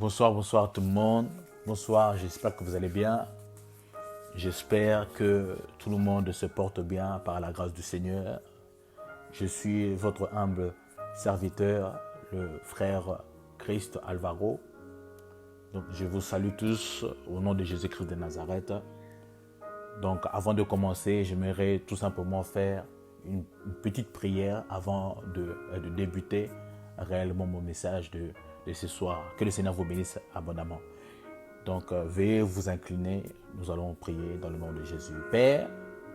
Bonsoir tout le monde. Bonsoir, j'espère que vous allez bien. J'espère que tout le monde se porte bien par la grâce du Seigneur. Je suis votre humble serviteur, le frère Christ Alvaro. Donc, je vous salue tous au nom de Jésus-Christ de Nazareth. Donc, avant de commencer, j'aimerais tout simplement faire une petite prière avant de débuter réellement mon message de ce soir. Que le Seigneur vous bénisse abondamment. Donc, veuillez vous incliner. Nous allons prier dans le nom de Jésus. Père,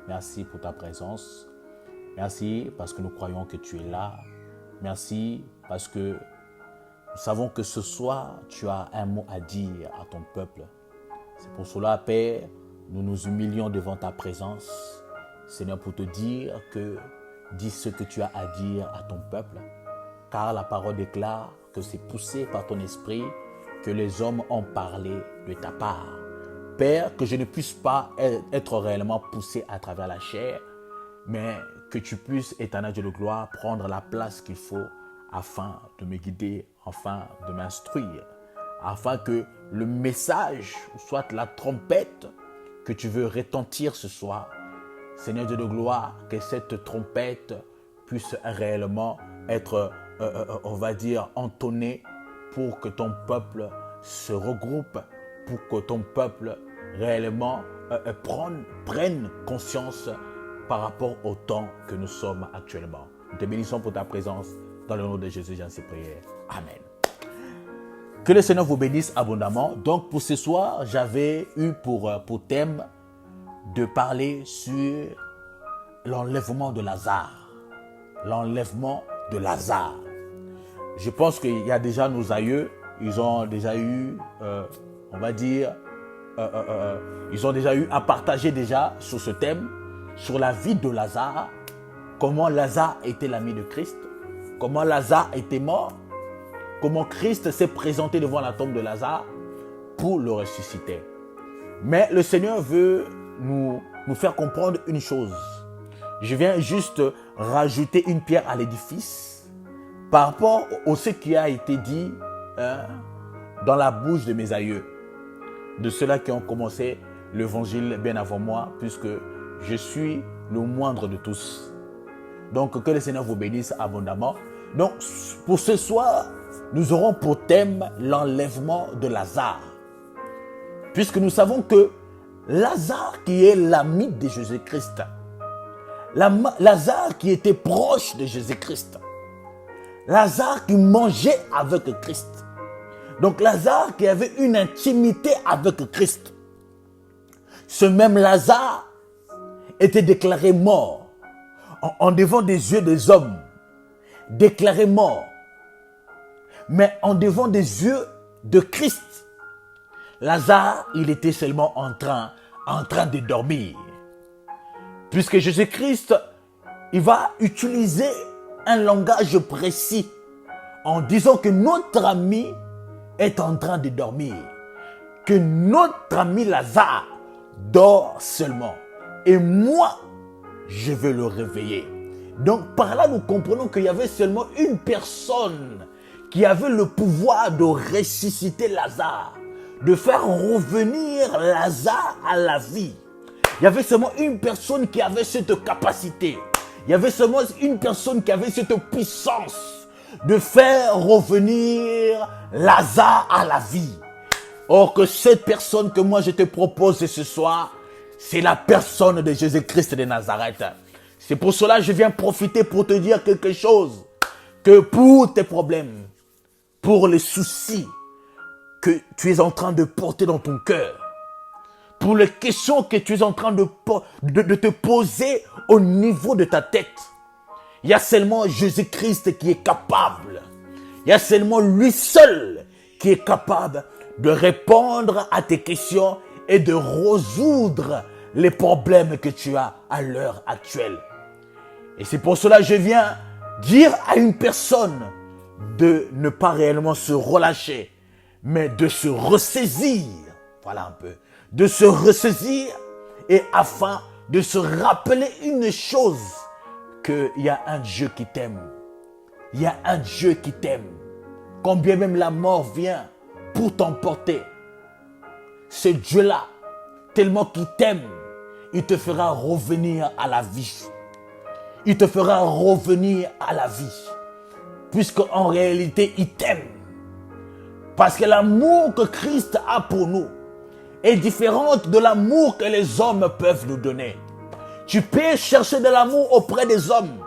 merci pour ta présence. Merci parce que nous croyons que tu es là. Merci parce que nous savons que ce soir, tu as un mot à dire à ton peuple. C'est pour cela, Père, nous nous humilions devant ta présence, Seigneur, pour te dire que dis ce que tu as à dire à ton peuple. Car la parole déclare que c'est poussé par ton esprit que les hommes ont parlé de ta part. Père, que je ne puisse pas être réellement poussé à travers la chair, mais que tu puisses, éternel Dieu de gloire, prendre la place qu'il faut afin de me guider, afin de m'instruire, afin que le message, soit la trompette que tu veux retentir ce soir, Seigneur Dieu de gloire, que cette trompette puisse réellement être, on va dire, entonnée pour que ton peuple se regroupe, pour que ton peuple réellement prenne conscience par rapport au temps que nous sommes actuellement. Nous te bénissons pour ta présence. Dans le nom de Jésus, j'ai ainsi prié. Amen. Que le Seigneur vous bénisse abondamment. Donc pour ce soir, j'avais eu pour thème de parler sur l'enlèvement de Lazare. L'enlèvement de Lazare. Je pense qu'il y a déjà nos aïeux, ils ont déjà eu, on va dire, ils ont déjà eu à partager déjà sur ce thème, sur la vie de Lazare, comment Lazare était l'ami de Christ, comment Lazare était mort, comment Christ s'est présenté devant la tombe de Lazare pour le ressusciter. Mais le Seigneur veut nous faire comprendre une chose. Je viens juste rajouter une pierre à l'édifice par rapport à ce qui a été dit dans la bouche de mes aïeux, de ceux-là qui ont commencé l'évangile bien avant moi, puisque je suis le moindre de tous. Donc, que le Seigneur vous bénisse abondamment. Donc, pour ce soir, nous aurons pour thème l'enlèvement de Lazare. Puisque nous savons que Lazare, qui est l'ami de Jésus-Christ, Lazare qui était proche de Jésus-Christ, Lazare qui mangeait avec Christ, donc Lazare qui avait une intimité avec Christ, ce même Lazare était déclaré mort en devant des yeux des hommes, déclaré mort, mais en devant des yeux de Christ, Lazare, il était seulement en train de dormir. Puisque Jésus-Christ, il va utiliser un langage précis en disant que notre ami est en train de dormir, que notre ami Lazare dort seulement. Et moi, je vais le réveiller. Donc par là, nous comprenons qu'il y avait seulement une personne qui avait le pouvoir de ressusciter Lazare, de faire revenir Lazare à la vie. Il y avait seulement une personne qui avait cette capacité. Il y avait seulement une personne qui avait cette puissance de faire revenir Lazare à la vie. Or que cette personne que moi je te propose ce soir, c'est la personne de Jésus-Christ de Nazareth. C'est pour cela que je viens profiter pour te dire quelque chose. Que pour tes problèmes, pour les soucis que tu es en train de porter dans ton cœur, pour les questions que tu es en train de te poser au niveau de ta tête, il y a seulement Jésus-Christ qui est capable. Il y a seulement lui seul qui est capable de répondre à tes questions et de résoudre les problèmes que tu as à l'heure actuelle. Et c'est pour cela que je viens dire à une personne de ne pas réellement se relâcher, mais de se ressaisir. Voilà un peu. De se ressaisir et afin de se rappeler une chose, qu'il y a un Dieu qui t'aime. Il y a un Dieu qui t'aime. Quand bien même la mort vient pour t'emporter. Ce Dieu-là, tellement qu'il t'aime, il te fera revenir à la vie. Il te fera revenir à la vie. Puisqu'en réalité, il t'aime. Parce que l'amour que Christ a pour nous est différent de l'amour que les hommes peuvent nous donner. Tu peux chercher de l'amour auprès des hommes.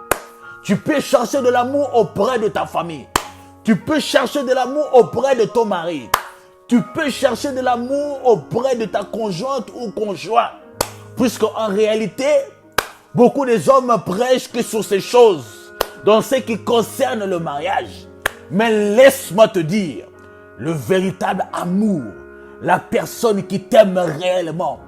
Tu peux chercher de l'amour auprès de ta famille. Tu peux chercher de l'amour auprès de ton mari. Tu peux chercher de l'amour auprès de ta conjointe ou conjoint. Puisqu'en réalité, beaucoup des hommes prêchent que sur ces choses, dans ce qui concerne le mariage. Mais laisse-moi te dire, le véritable amour, la personne qui t'aime réellement,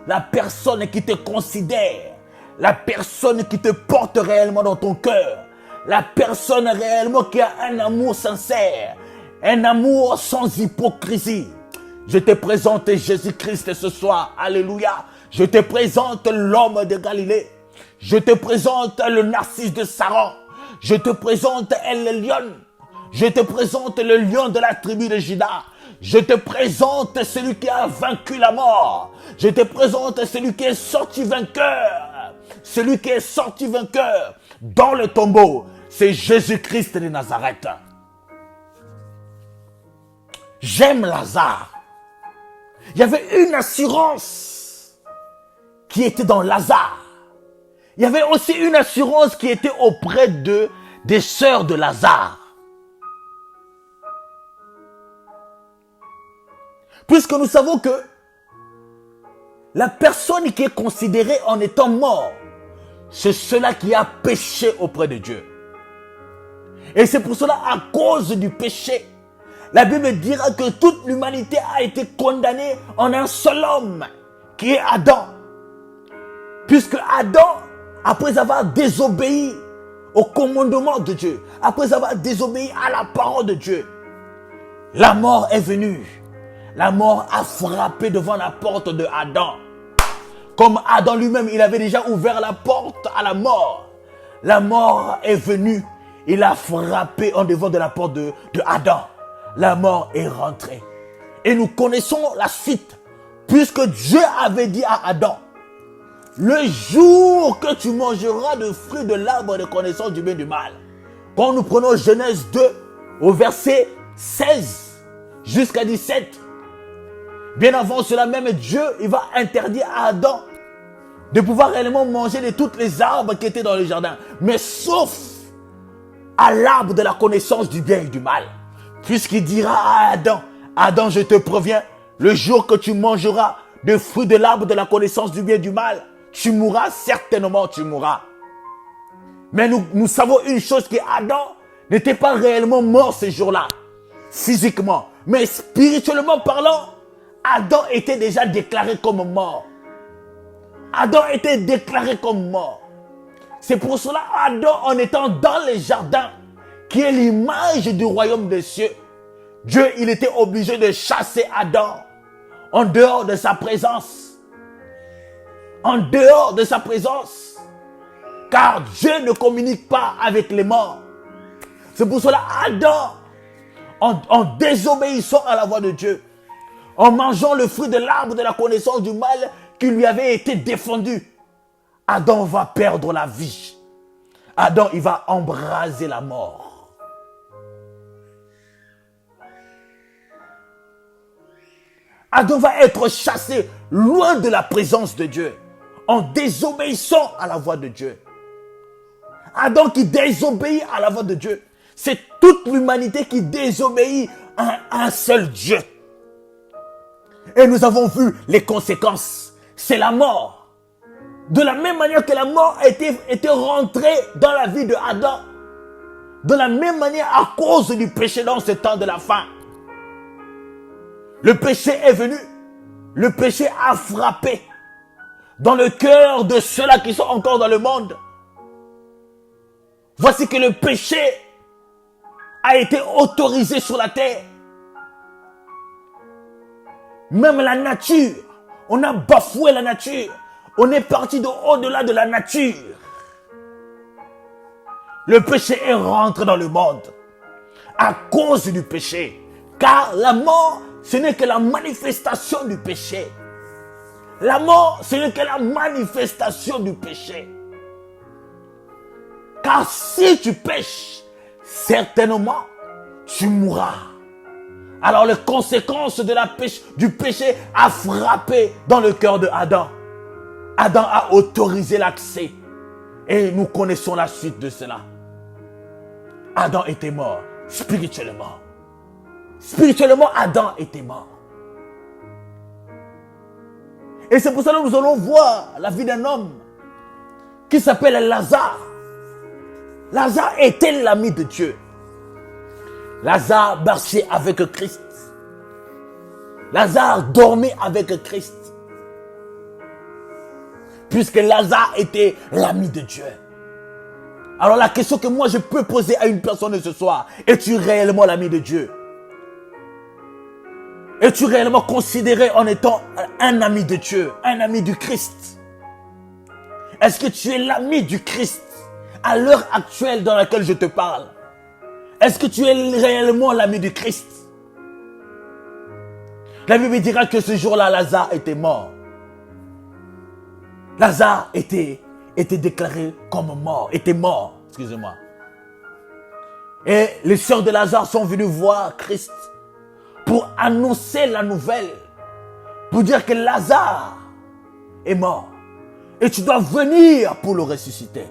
la personne qui te considère, la personne qui te porte réellement dans ton cœur, la personne réellement qui a un amour sincère, un amour sans hypocrisie. Je te présente Jésus-Christ ce soir, alléluia. Je te présente l'homme de Galilée. Je te présente le Narcisse de Saron. Je te présente El Lion. Je te présente le lion de la tribu de Juda. Je te présente celui qui a vaincu la mort. Je te présente celui qui est sorti vainqueur. Celui qui est sorti vainqueur dans le tombeau, c'est Jésus-Christ de Nazareth. J'aime Lazare. Il y avait une assurance qui était dans Lazare. Il y avait aussi une assurance qui était auprès des sœurs de Lazare. Puisque nous savons que la personne qui est considérée en étant mort, c'est cela qui a péché auprès de Dieu. Et c'est pour cela, à cause du péché, la Bible dira que toute l'humanité a été condamnée en un seul homme, qui est Adam. Puisque Adam, après avoir désobéi au commandement de Dieu, après avoir désobéi à la parole de Dieu, la mort est venue. La mort a frappé devant la porte de Adam. Comme Adam lui-même, il avait déjà ouvert la porte à la mort. La mort est venue. Il a frappé en devant de la porte de Adam. La mort est rentrée. Et nous connaissons la suite. Puisque Dieu avait dit à Adam, le jour que tu mangeras de fruits de l'arbre de connaissance du bien et du mal. Quand nous prenons Genèse 2 au verset 16 jusqu'à 17. Bien avant cela même, Dieu, il va interdire à Adam de pouvoir réellement manger de toutes les arbres qui étaient dans le jardin. Mais sauf à l'arbre de la connaissance du bien et du mal. Puisqu'il dira à Adam, Adam, je te préviens, le jour que tu mangeras des fruits de l'arbre de la connaissance du bien et du mal, tu mourras, certainement tu mourras. Mais nous savons une chose, que Adam n'était pas réellement mort ce jour-là, physiquement. Mais spirituellement parlant, Adam était déjà déclaré comme mort. Adam était déclaré comme mort. C'est pour cela, Adam, en étant dans les jardins, qui est l'image du royaume des cieux, Dieu, il était obligé de chasser Adam en dehors de sa présence. En dehors de sa présence. Car Dieu ne communique pas avec les morts. C'est pour cela, Adam, en désobéissant à la voix de Dieu, en mangeant le fruit de l'arbre de la connaissance du mal qui lui avait été défendu, Adam va perdre la vie. Adam, il va embraser la mort. Adam va être chassé loin de la présence de Dieu, en désobéissant à la voix de Dieu. Adam qui désobéit à la voix de Dieu, c'est toute l'humanité qui désobéit à un seul Dieu. Et nous avons vu les conséquences. C'est la mort. De la même manière que la mort était rentrée dans la vie de Adam. De la même manière à cause du péché dans ce temps de la fin. Le péché est venu. Le péché a frappé dans le cœur de ceux-là qui sont encore dans le monde. Voici que le péché a été autorisé sur la terre. Même la nature, on a bafoué la nature. On est parti de au-delà de la nature. Le péché est rentré dans le monde à cause du péché. Car la mort, ce n'est que la manifestation du péché. La mort, ce n'est que la manifestation du péché. Car si tu pêches, certainement, tu mourras. Alors les conséquences de du péché a frappé dans le cœur de Adam. Adam a autorisé l'accès. Et nous connaissons la suite de cela. Adam était mort spirituellement. Spirituellement, Adam était mort. Et c'est pour ça que nous allons voir la vie d'un homme qui s'appelle Lazare. Lazare était l'ami de Dieu. Lazare marchait avec Christ. Lazare dormait avec Christ. Puisque Lazare était l'ami de Dieu. Alors la question que moi je peux poser à une personne ce soir, es-tu réellement l'ami de Dieu? Es-tu réellement considéré en étant un ami de Dieu, un ami du Christ? Est-ce que tu es l'ami du Christ à l'heure actuelle dans laquelle je te parle? Est-ce que tu es réellement l'ami du Christ? La Bible dira que ce jour-là, Lazare était mort. Lazare était déclaré comme mort, était mort, excusez-moi. Et les sœurs de Lazare sont venues voir Christ pour annoncer la nouvelle, pour dire que Lazare est mort. Et tu dois venir pour le ressusciter.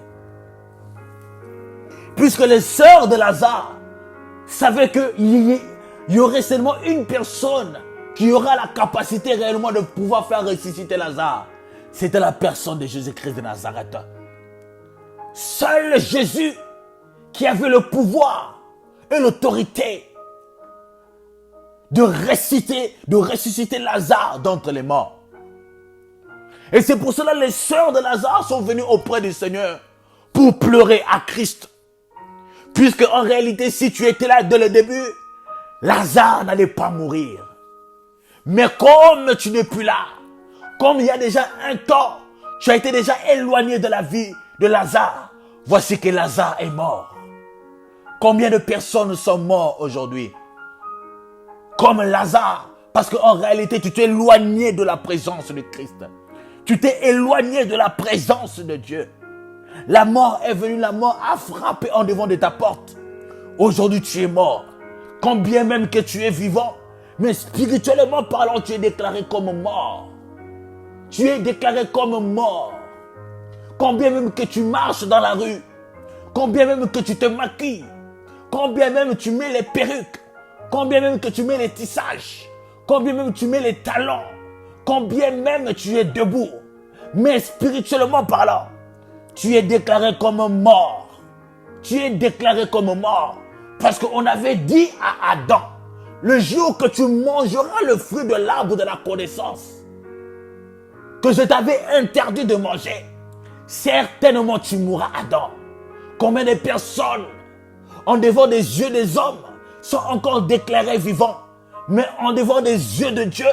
Puisque les sœurs de Lazare savaient qu'il y aurait seulement une personne qui aura la capacité réellement de pouvoir faire ressusciter Lazare. C'était la personne de Jésus-Christ de Nazareth. Seul Jésus qui avait le pouvoir et l'autorité de ressusciter Lazare d'entre les morts. Et c'est pour cela que les sœurs de Lazare sont venues auprès du Seigneur pour pleurer à Christ. Puisque en réalité, si tu étais là dès le début, Lazare n'allait pas mourir. Mais comme tu n'es plus là, comme il y a déjà un temps, tu as été déjà éloigné de la vie de Lazare. Voici que Lazare est mort. Combien de personnes sont mortes aujourd'hui? Comme Lazare. Parce qu'en réalité, tu t'es éloigné de la présence de Christ. Tu t'es éloigné de la présence de Dieu. La mort est venue, la mort a frappé en devant de ta porte. Aujourd'hui, tu es mort. Combien même que tu es vivant, mais spirituellement parlant, tu es déclaré comme mort. Tu es déclaré comme mort. Combien même que tu marches dans la rue, combien même que tu te maquilles, combien même tu mets les perruques, combien même que tu mets les tissages, combien même tu mets les talons, combien même tu es debout, mais spirituellement parlant, tu es déclaré comme mort. Tu es déclaré comme mort. Parce qu'on avait dit à Adam, le jour que tu mangeras le fruit de l'arbre de la connaissance, que je t'avais interdit de manger, certainement tu mourras, Adam. Combien de personnes, en devant des yeux des hommes, sont encore déclarés vivants, mais en devant des yeux de Dieu,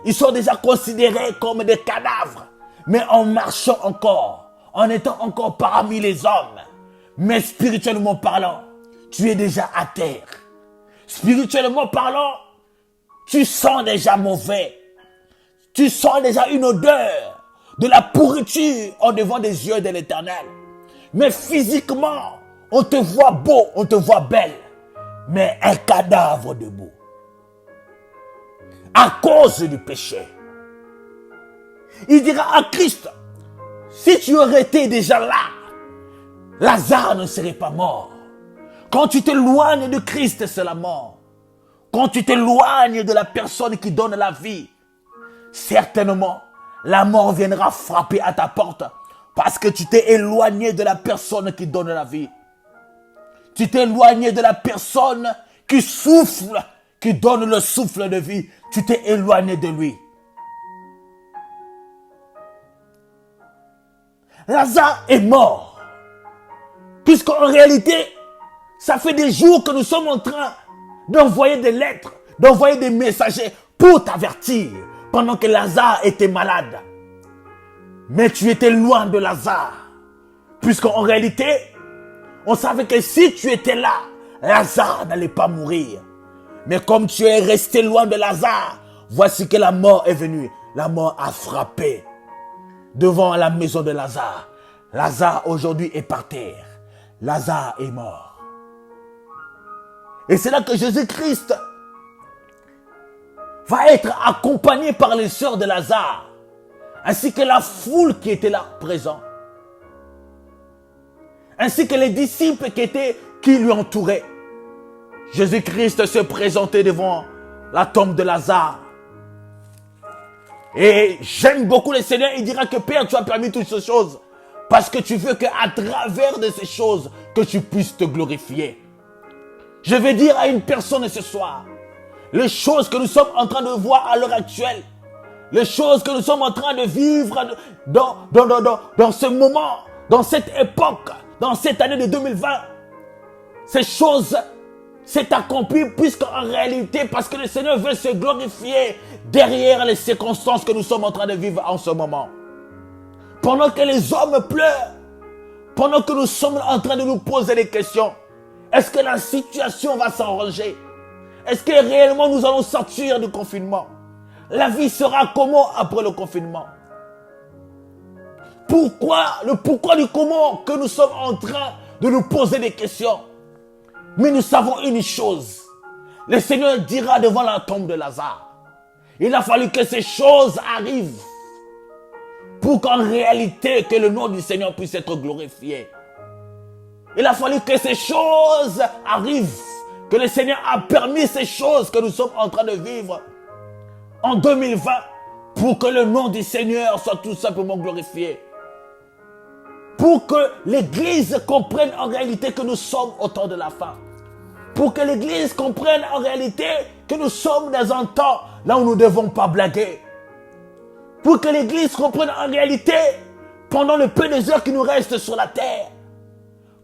ils sont déjà considérés comme des cadavres, mais en marchant encore, en étant encore parmi les hommes, mais spirituellement parlant, tu es déjà à terre. Spirituellement parlant, tu sens déjà mauvais. Tu sens déjà une odeur de la pourriture en devant des yeux de l'Éternel. Mais physiquement, on te voit beau, on te voit belle, mais un cadavre debout. À cause du péché. Il dira à Christ, si tu aurais été déjà là, Lazare ne serait pas mort. Quand tu t'éloignes de Christ, c'est la mort. Quand tu t'éloignes de la personne qui donne la vie, certainement, la mort viendra frapper à ta porte parce que tu t'es éloigné de la personne qui donne la vie. Tu t'es éloigné de la personne qui souffle, qui donne le souffle de vie. Tu t'es éloigné de lui. Lazare est mort. Puisqu'en réalité, ça fait des jours que nous sommes en train d'envoyer des lettres, d'envoyer des messagers pour t'avertir pendant que Lazare était malade. Mais tu étais loin de Lazare. Puisqu'en réalité, on savait que si tu étais là, Lazare n'allait pas mourir. Mais comme tu es resté loin de Lazare, voici que la mort est venue. La mort a frappé devant la maison de Lazare. Lazare aujourd'hui est par terre. Lazare est mort. Et c'est là que Jésus-Christ va être accompagné par les sœurs de Lazare, ainsi que la foule qui était là présente, ainsi que les disciples qui lui entouraient. Jésus-Christ se présentait devant la tombe de Lazare. Et j'aime beaucoup le Seigneur. Il dira que Père, tu as permis toutes ces choses parce que tu veux qu'à travers de ces choses, que tu puisses te glorifier. Je vais dire à une personne ce soir, les choses que nous sommes en train de voir à l'heure actuelle, les choses que nous sommes en train de vivre dans ce moment, dans cette époque, dans cette année de 2020, ces choses s'est accompli puisqu'en réalité, parce que le Seigneur veut se glorifier derrière les circonstances que nous sommes en train de vivre en ce moment. Pendant que les hommes pleurent, pendant que nous sommes en train de nous poser des questions, est-ce que la situation va s'arranger? Est-ce que réellement nous allons sortir du confinement? La vie sera comment après le confinement? Le pourquoi du comment que nous sommes en train de nous poser des questions? Mais nous savons une chose. Le Seigneur dira devant la tombe de Lazare. Il a fallu que ces choses arrivent pour qu'en réalité, que le nom du Seigneur puisse être glorifié. Il a fallu que ces choses arrivent, que le Seigneur a permis ces choses que nous sommes en train de vivre en 2020 pour que le nom du Seigneur soit tout simplement glorifié. Pour que l'Église comprenne en réalité que nous sommes au temps de la fin. Pour que l'Église comprenne en réalité que nous sommes dans un temps là où nous ne devons pas blaguer. Pour que l'Église comprenne en réalité, pendant le peu des heures qui nous restent sur la terre,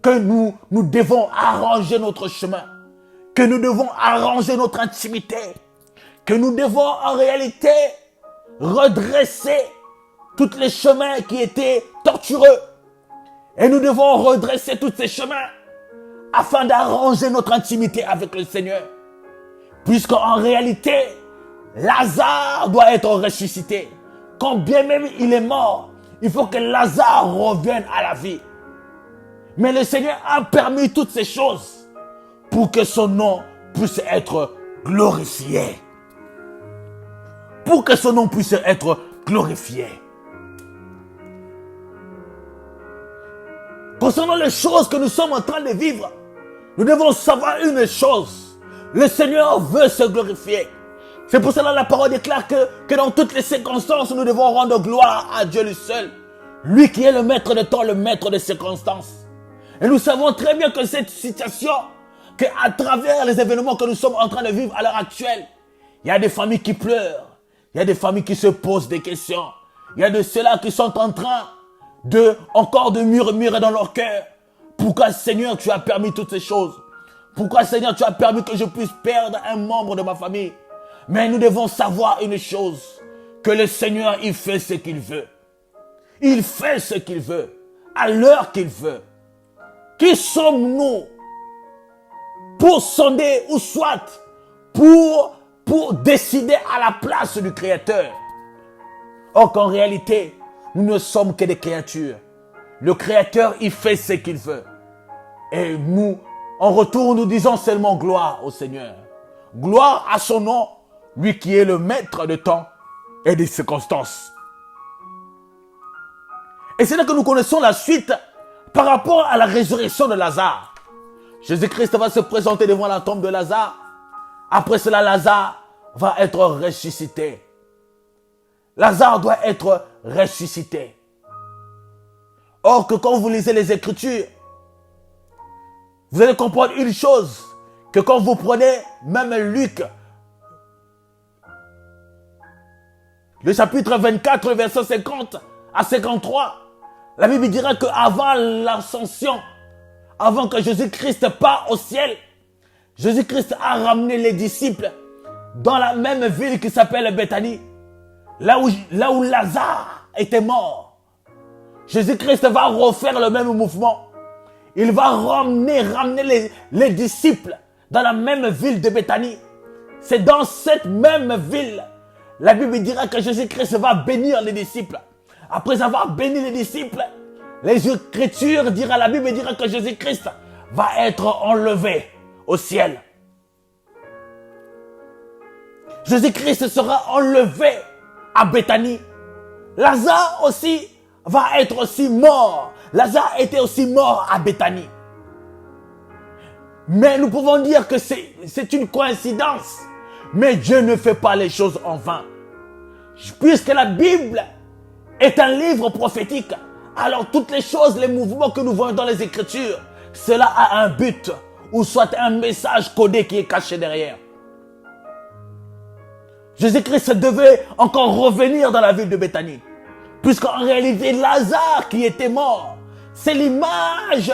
que nous devons arranger notre chemin, que nous devons arranger notre intimité, que nous devons en réalité redresser tous les chemins qui étaient tortueux. Et nous devons redresser tous ces chemins afin d'arranger notre intimité avec le Seigneur. Puisqu'en réalité, Lazare doit être ressuscité. Quand bien même il est mort, il faut que Lazare revienne à la vie. Mais le Seigneur a permis toutes ces choses pour que son nom puisse être glorifié. Pour que son nom puisse être glorifié. Concernant les choses que nous sommes en train de vivre, nous devons savoir une chose. Le Seigneur veut se glorifier. C'est pour cela que la parole déclare que dans toutes les circonstances, nous devons rendre gloire à Dieu lui seul. Lui qui est le maître de temps, le maître des circonstances. Et nous savons très bien que cette situation, qu'à travers les événements que nous sommes en train de vivre à l'heure actuelle, il y a des familles qui pleurent. Il y a des familles qui se posent des questions. Il y a de ceux-là qui sont en train encore de murmurer dans leur cœur. Pourquoi, Seigneur, tu as permis toutes ces choses? Pourquoi, Seigneur, tu as permis que je puisse perdre un membre de ma famille? Mais nous devons savoir une chose, que le Seigneur, il fait ce qu'il veut. Il fait ce qu'il veut, à l'heure qu'il veut. Qui sommes-nous pour sonder ou soit pour décider à la place du Créateur? Or qu'en réalité, nous ne sommes que des créatures. Le Créateur, il fait ce qu'il veut. Et nous, en retour, nous disons seulement gloire au Seigneur. Gloire à son nom, lui qui est le maître de temps et des circonstances. Et c'est là que nous connaissons la suite par rapport à la résurrection de Lazare. Jésus-Christ va se présenter devant la tombe de Lazare. Après cela, Lazare va être ressuscité. Lazare doit être ressuscité. Or que quand vous lisez les Écritures, vous allez comprendre une chose, que quand vous prenez même Luc, le chapitre 24, le verset 50 à 53, la Bible dira qu'avant l'ascension, avant que Jésus-Christ parte au ciel, Jésus-Christ a ramené les disciples dans la même ville qui s'appelle Béthanie, là où Lazare était mort. Jésus-Christ va refaire le même mouvement. Il va ramener les disciples dans la même ville de Béthanie c'est dans cette même ville, la Bible dira que Jésus-Christ va bénir les disciples. Après avoir béni les disciples, les Écritures la Bible dira que Jésus-Christ va être enlevé au ciel. Jésus-Christ sera enlevé à Béthanie. Lazare aussi va être aussi mort. Lazare était aussi mort à Béthanie. Mais nous pouvons dire que c'est une coïncidence. Mais Dieu ne fait pas les choses en vain. Puisque la Bible est un livre prophétique, alors toutes les choses, les mouvements que nous voyons dans les Écritures, cela a un but, ou soit un message codé qui est caché derrière. Jésus-Christ devait encore revenir dans la ville de Béthanie. Puisqu'en réalité, Lazare qui était mort, c'est l'image,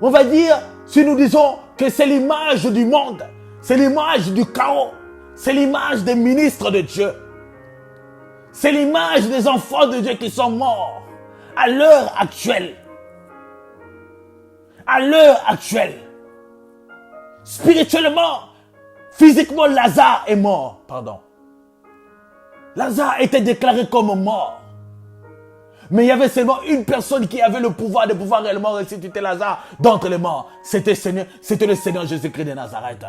on va dire, si nous disons que c'est l'image du monde, c'est l'image du chaos, c'est l'image des ministres de Dieu. C'est l'image des enfants de Dieu qui sont morts à l'heure actuelle. À l'heure actuelle. Spirituellement, physiquement, Lazare est mort. Lazare était déclaré comme mort. Mais il y avait seulement une personne qui avait le pouvoir de pouvoir réellement ressusciter Lazare d'entre les morts. C'était le Seigneur Jésus-Christ de Nazareth.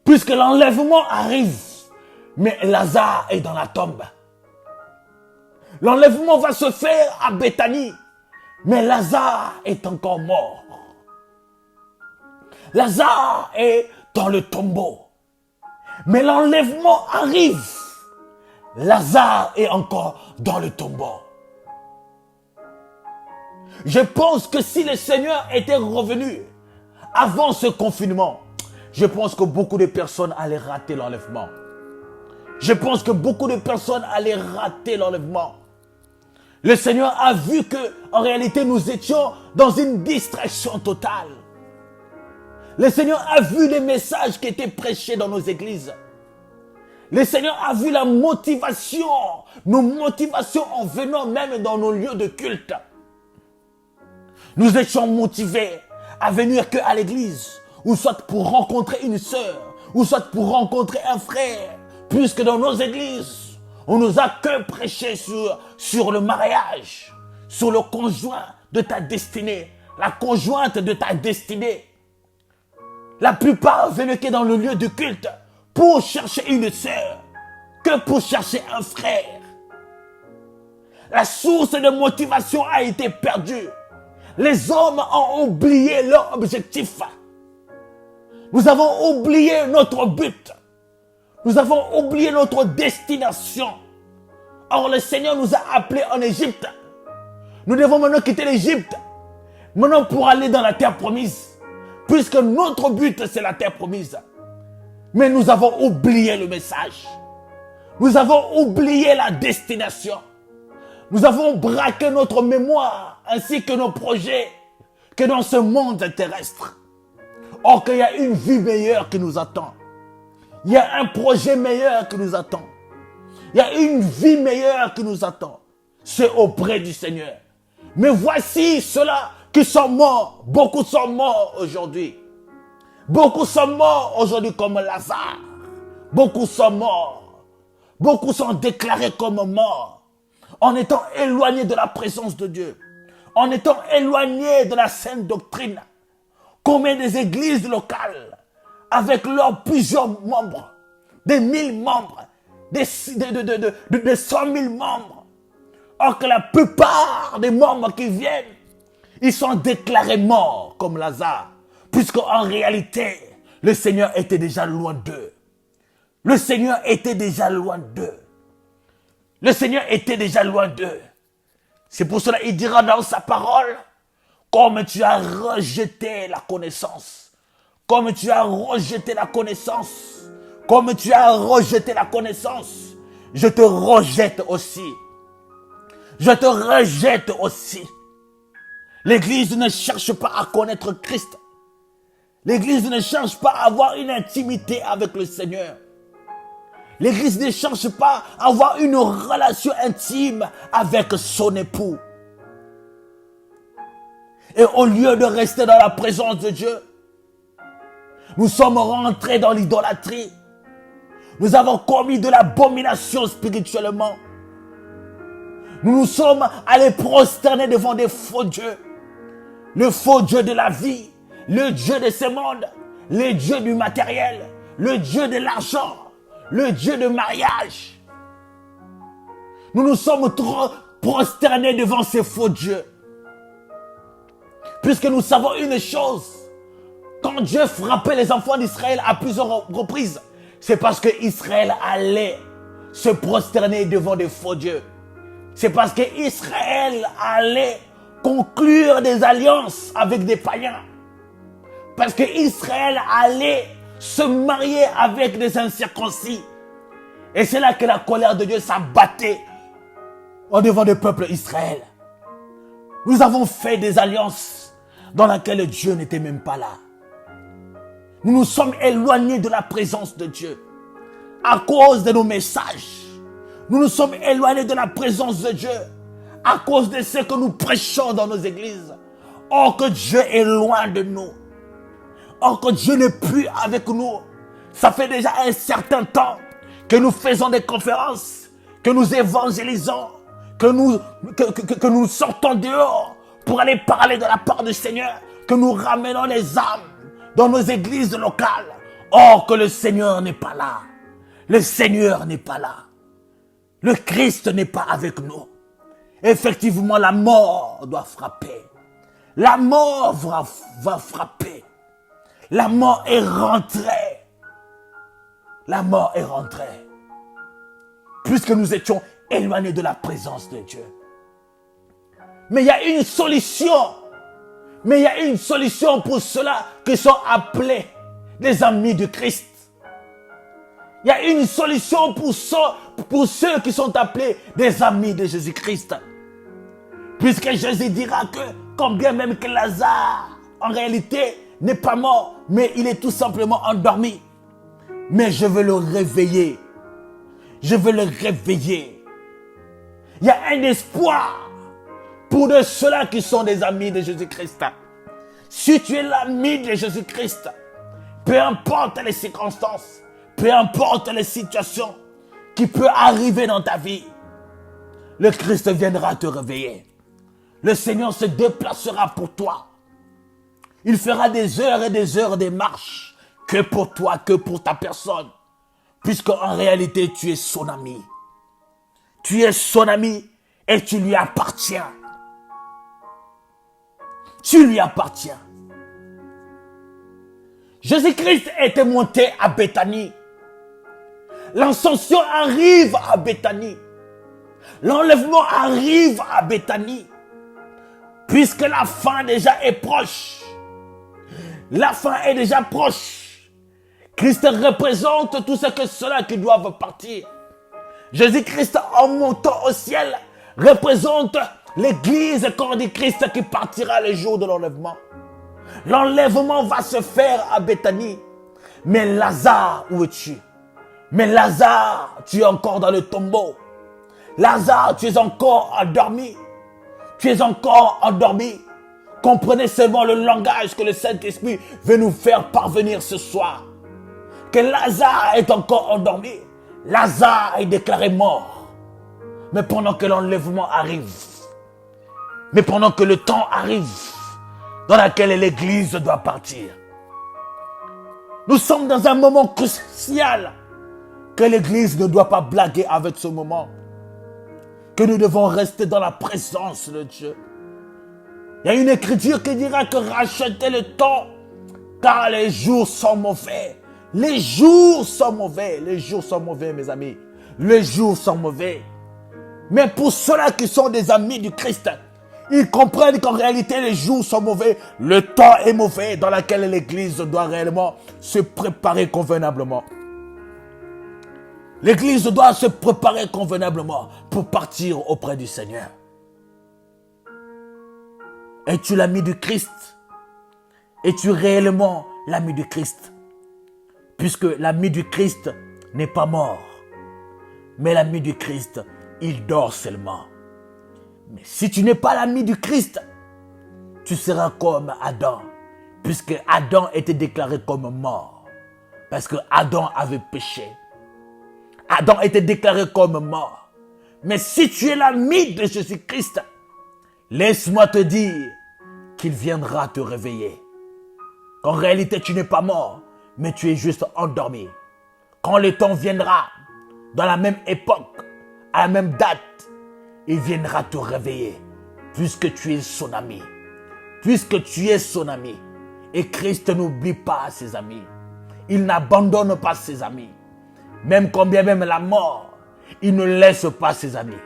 Puisque l'enlèvement arrive, mais Lazare est dans la tombe. L'enlèvement va se faire à Béthanie, mais Lazare est encore mort. Lazare est dans le tombeau. Mais l'enlèvement arrive. Lazare est encore dans le tombeau. Je pense que si le Seigneur était revenu avant ce confinement, je pense que beaucoup de personnes allaient rater l'enlèvement. Je pense que beaucoup de personnes allaient rater l'enlèvement. Le Seigneur a vu que, en réalité, nous étions dans une distraction totale. Le Seigneur a vu les messages qui étaient prêchés dans nos églises. Le Seigneur a vu la motivation, nos motivations en venant même dans nos lieux de culte. Nous étions motivés à venir que à l'église, ou soit pour rencontrer une sœur, ou soit pour rencontrer un frère, puisque dans nos églises, on nous a que prêché sur le mariage, sur le conjoint de ta destinée, la conjointe de ta destinée. La plupart venaient que dans le lieu de culte pour chercher une sœur, que pour chercher un frère. La source de motivation a été perdue. Les hommes ont oublié leur objectif. Nous avons oublié notre but. Nous avons oublié notre destination. Or, le Seigneur nous a appelés en Égypte. Nous devons maintenant quitter l'Égypte. Maintenant pour aller dans la terre promise. Puisque notre but, c'est la terre promise. Mais nous avons oublié le message. Nous avons oublié la destination. Nous avons braqué notre mémoire ainsi que nos projets que dans ce monde terrestre. Or qu'il y a une vie meilleure qui nous attend. Il y a un projet meilleur qui nous attend. Il y a une vie meilleure qui nous attend. C'est auprès du Seigneur. Mais voici ceux-là qui sont morts. Beaucoup sont morts aujourd'hui. Beaucoup sont morts aujourd'hui comme Lazare. Beaucoup sont morts. Beaucoup sont déclarés comme morts. En étant éloignés de la présence de Dieu. En étant éloignés de la sainte doctrine. Combien des églises locales, avec leurs plusieurs membres, des 1000 membres, des 100 000 membres. Or que la plupart des membres qui viennent, ils sont déclarés morts comme Lazare. Puisqu'en réalité, le Seigneur était déjà loin d'eux. Le Seigneur était déjà loin d'eux. Le Seigneur était déjà loin d'eux. C'est pour cela qu'il dira dans sa parole, comme tu as rejeté la connaissance, comme tu as rejeté la connaissance, comme tu as rejeté la connaissance, je te rejette aussi. Je te rejette aussi. L'Église ne cherche pas à connaître Christ. L'Église ne cherche pas à avoir une intimité avec le Seigneur. L'Église ne cherche pas à avoir une relation intime avec son époux. Et au lieu de rester dans la présence de Dieu, nous sommes rentrés dans l'idolâtrie. Nous avons commis de l'abomination spirituellement. Nous nous sommes allés prosterner devant des faux dieux. Le faux Dieu de la vie, le Dieu de ce monde, le Dieu du matériel, le Dieu de l'argent, le Dieu de mariage. Nous nous sommes trop prosternés devant ces faux dieux. Puisque nous savons une chose, quand Dieu frappait les enfants d'Israël à plusieurs reprises, c'est parce que Israël allait se prosterner devant des faux dieux. C'est parce que Israël allait conclure des alliances avec des païens. Parce que Israël allait se marier avec des incirconcis. Et c'est là que la colère de Dieu s'abattait au devant du peuple Israël. Nous avons fait des alliances dans lesquelles Dieu n'était même pas là. Nous nous sommes éloignés de la présence de Dieu à cause de nos messages. Nous nous sommes éloignés de la présence de Dieu à cause de ce que nous prêchons dans nos églises. Or que Dieu est loin de nous. Or que Dieu n'est plus avec nous. Ça fait déjà un certain temps que nous faisons des conférences, que nous évangélisons, que nous sortons dehors pour aller parler de la part du Seigneur, que nous ramenons les âmes dans nos églises locales. Or que le Seigneur n'est pas là. Le Seigneur n'est pas là. Le Christ n'est pas avec nous. Effectivement, la mort doit frapper. La mort va frapper. La mort est rentrée. La mort est rentrée. Puisque nous étions éloignés de la présence de Dieu. Mais il y a une solution. Mais il y a une solution pour ceux-là qui sont appelés des amis du Christ. Il y a une solution pour ceux qui sont appelés des amis de Jésus-Christ. Puisque Jésus dira que, quand bien même que Lazare, en réalité, n'est pas mort, mais il est tout simplement endormi. Mais je veux le réveiller. Je veux le réveiller. Il y a un espoir pour de ceux-là qui sont des amis de Jésus-Christ. Si tu es l'ami de Jésus-Christ, peu importe les circonstances, peu importe les situations qui peuvent arriver dans ta vie, le Christ viendra te réveiller. Le Seigneur se déplacera pour toi. Il fera des heures et des heures de marche que pour toi, que pour ta personne. Puisque en réalité, tu es son ami. Tu es son ami et tu lui appartiens. Tu lui appartiens. Jésus-Christ était monté à Béthanie. L'ascension arrive à Béthanie. L'enlèvement arrive à Béthanie. Puisque la fin déjà est proche. La fin est déjà proche. Christ représente tout ce que ceux-là qui doivent partir. Jésus-Christ en montant au ciel représente l'église corps du Christ qui partira le jour de l'enlèvement. L'enlèvement va se faire à Béthanie. Mais Lazare, où es-tu? Mais Lazare, tu es encore dans le tombeau. Lazare, tu es encore endormi. Tu es encore endormi. Comprenez seulement le langage que le Saint-Esprit veut nous faire parvenir ce soir. Que Lazare est encore endormi. Lazare est déclaré mort. Mais pendant que l'enlèvement arrive, mais pendant que le temps arrive, dans lequel l'église doit partir, nous sommes dans un moment crucial que l'église ne doit pas blaguer avec ce moment. Que nous devons rester dans la présence de Dieu. Il y a une écriture qui dira que rachetez le temps, car les jours sont mauvais. Les jours sont mauvais. Les jours sont mauvais, mes amis. Les jours sont mauvais. Mais pour ceux-là qui sont des amis du Christ, ils comprennent qu'en réalité, les jours sont mauvais. Le temps est mauvais dans lequel l'église doit réellement se préparer convenablement. L'église doit se préparer convenablement pour partir auprès du Seigneur. Es-tu l'ami du Christ? Es-tu réellement l'ami du Christ? Puisque l'ami du Christ n'est pas mort. Mais l'ami du Christ, il dort seulement. Mais si tu n'es pas l'ami du Christ, tu seras comme Adam, puisque Adam était déclaré comme mort, parce que Adam avait péché. Adam était déclaré comme mort. Mais si tu es l'ami de Jésus-Christ, laisse-moi te dire qu'il viendra te réveiller. En réalité, tu n'es pas mort, mais tu es juste endormi. Quand le temps viendra, dans la même époque, à la même date, il viendra te réveiller, puisque tu es son ami. Puisque tu es son ami. Et Christ n'oublie pas ses amis. Il n'abandonne pas ses amis. Même quand bien même la mort, il ne laisse pas ses amis.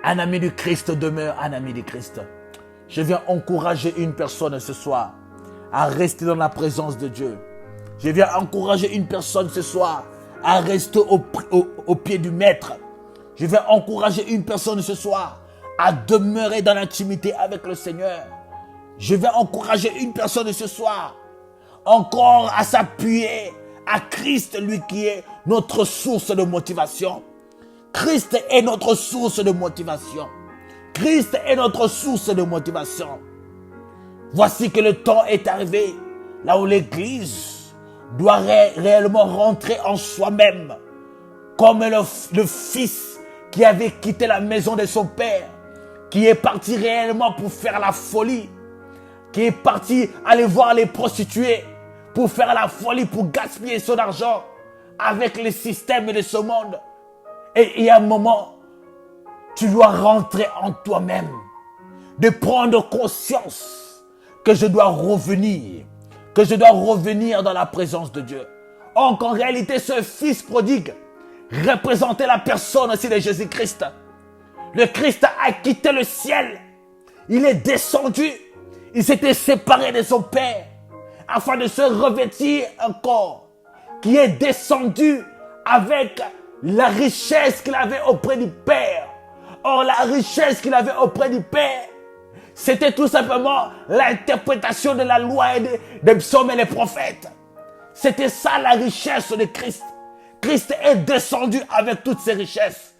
Un ami du Christ demeure un ami du Christ. Je viens encourager une personne ce soir à rester dans la présence de Dieu. Je viens encourager une personne ce soir à rester au pied du Maître. Je viens encourager une personne ce soir à demeurer dans l'intimité avec le Seigneur. Je vais encourager une personne ce soir encore à s'appuyer à Christ, lui qui est notre source de motivation. Christ est notre source de motivation. Christ est notre source de motivation. Voici que le temps est arrivé, là où l'Église doit réellement rentrer en soi-même, comme le fils qui avait quitté la maison de son père, qui est parti réellement pour faire la folie, qui est parti aller voir les prostituées, pour faire la folie, pour gaspiller son argent avec les systèmes de ce monde. Et il y a un moment, tu dois rentrer en toi-même, de prendre conscience que je dois revenir dans la présence de Dieu. Or qu'en réalité, ce fils prodigue représentait la personne aussi de Jésus-Christ. Le Christ a quitté le ciel. Il est descendu. Il s'était séparé de son Père afin de se revêtir un corps qui est descendu avec la richesse qu'il avait auprès du Père. Or, la richesse qu'il avait auprès du Père, c'était tout simplement l'interprétation de la loi et des psaumes et des prophètes. C'était ça la richesse de Christ. Christ est descendu avec toutes ses richesses,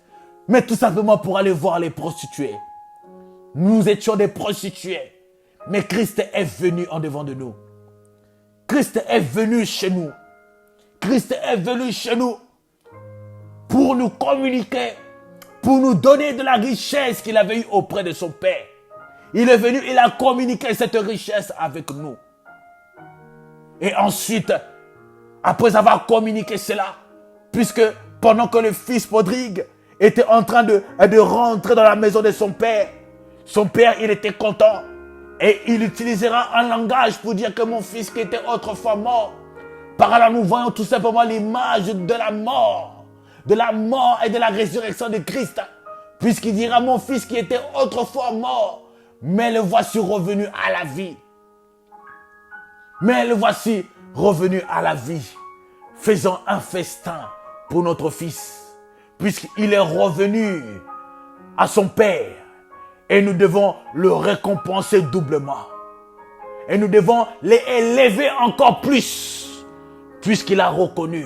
mais tout simplement pour aller voir les prostituées. Nous étions des prostituées, mais Christ est venu en devant de nous. Christ est venu chez nous. Christ est venu chez nous pour nous communiquer, pour nous donner de la richesse qu'il avait eue auprès de son Père. Il est venu, il a communiqué cette richesse avec nous. Et ensuite, après avoir communiqué cela, puisque pendant que le fils prodigue était en train de rentrer dans la maison de son père, il était content. Et il utilisera un langage pour dire que mon fils qui était autrefois mort. Par là, nous voyons tout simplement l'image de la mort et de la résurrection de Christ. Puisqu'il dira, mon fils qui était autrefois mort, mais le voici revenu à la vie. Mais le voici revenu à la vie. Faisons un festin pour notre fils, puisqu'il est revenu à son Père. Et nous devons le récompenser doublement. Et nous devons l'élever encore plus, puisqu'il a reconnu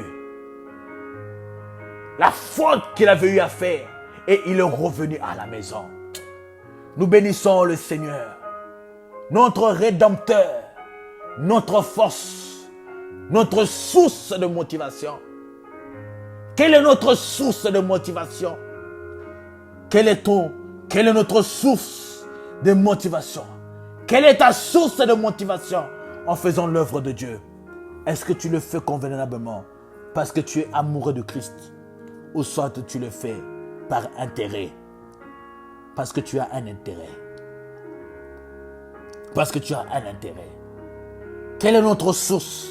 la faute qu'il avait eu à faire. Et il est revenu à la maison. Nous bénissons le Seigneur, notre Rédempteur, notre force, notre source de motivation. Quelle est notre source de motivation? Quelle est notre source de motivation? Quelle est ta source de motivation en faisant l'œuvre de Dieu? Est-ce que tu le fais convenablement parce que tu es amoureux de Christ, ou soit tu le fais par intérêt? Parce que tu as un intérêt. Parce que tu as un intérêt. Quelle est notre source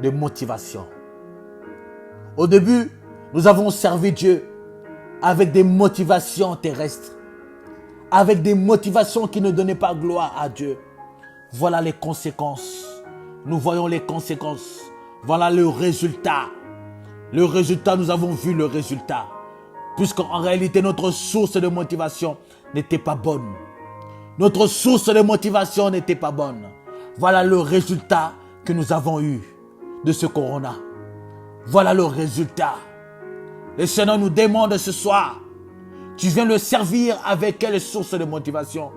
de motivation? Au début, nous avons servi Dieu avec des motivations terrestres, avec des motivations qui ne donnaient pas gloire à Dieu. Voilà les conséquences. Nous voyons les conséquences. Voilà le résultat. Le résultat, nous avons vu le résultat. Puisqu'en réalité, notre source de motivation n'était pas bonne. Notre source de motivation n'était pas bonne. Voilà le résultat que nous avons eu de ce corona. Voilà le résultat. Le Seigneur nous demande ce soir, tu viens le servir avec quelle source de motivation?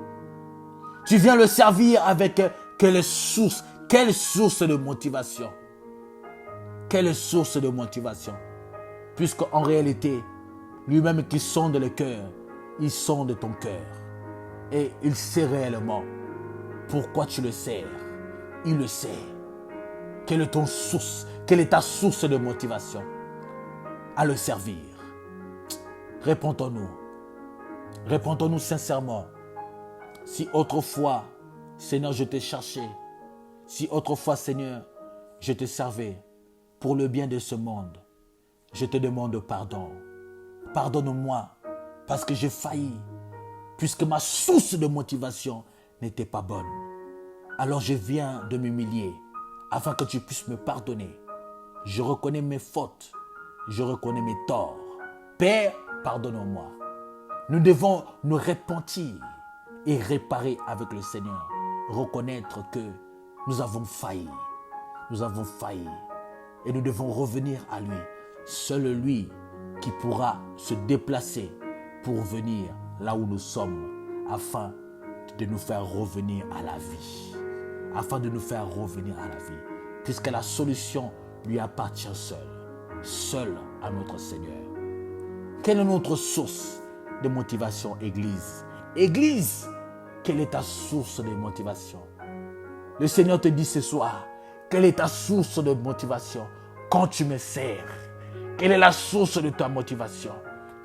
Tu viens le servir avec quelle source de motivation? Quelle source de motivation? Puisque en réalité, lui-même qui sonde le cœur, il sonde ton cœur. Et il sait réellement pourquoi tu le sers. Il le sait. Quelle est ton source? Quelle est ta source de motivation à le servir? Répondons-nous. Répondons-nous sincèrement. Si autrefois, Seigneur, je t'ai cherché, si autrefois, Seigneur, je te servais pour le bien de ce monde, je te demande pardon. Pardonne-moi parce que j'ai failli, puisque ma source de motivation n'était pas bonne. Alors je viens de m'humilier afin que tu puisses me pardonner. Je reconnais mes fautes, je reconnais mes torts. Père, pardonne-moi. Nous devons nous repentir et réparer avec le Seigneur. Reconnaître que nous avons failli. Nous avons failli. Et nous devons revenir à lui. Seul lui qui pourra se déplacer pour venir là où nous sommes afin de nous faire revenir à la vie. Afin de nous faire revenir à la vie. Puisque la solution lui appartient seule. Seule à notre Seigneur. Quelle est notre source de motivation, Église? Église, quelle est ta source de motivation? Le Seigneur te dit ce soir, quelle est ta source de motivation quand tu me sers? Quelle est la source de ta motivation?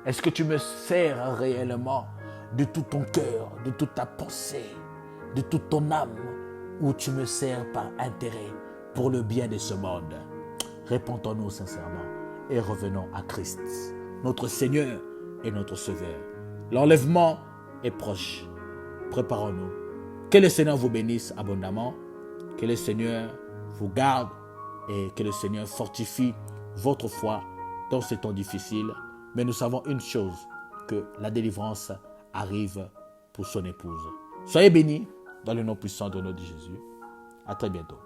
Est-ce que tu me sers réellement de tout ton cœur, de toute ta pensée, de toute ton âme, ou tu me sers par intérêt pour le bien de ce monde? Répondons-nous sincèrement et revenons à Christ, notre Seigneur et notre Sauveur. L'enlèvement est proche. Préparons-nous. Que le Seigneur vous bénisse abondamment. Que le Seigneur vous garde et que le Seigneur fortifie votre foi dans ces temps difficiles. Mais nous savons une chose, que la délivrance arrive pour son épouse. Soyez bénis dans le nom puissant de notre Jésus. À très bientôt.